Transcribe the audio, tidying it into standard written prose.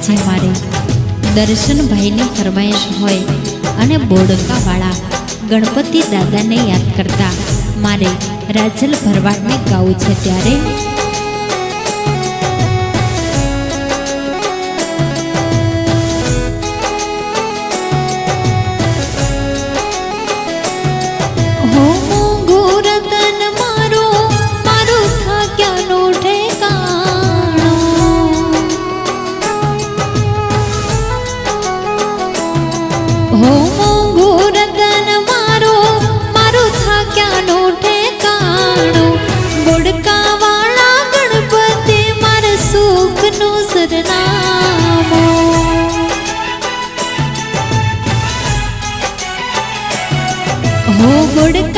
આજે મારે દર્શનભાઈની ફરમાઈશ હોય અને બોડકાવાળા ગણપતિ દાદાને યાદ કરતા મારે રાજલ ભરવાડને ગાવું છે ત્યારે गुड़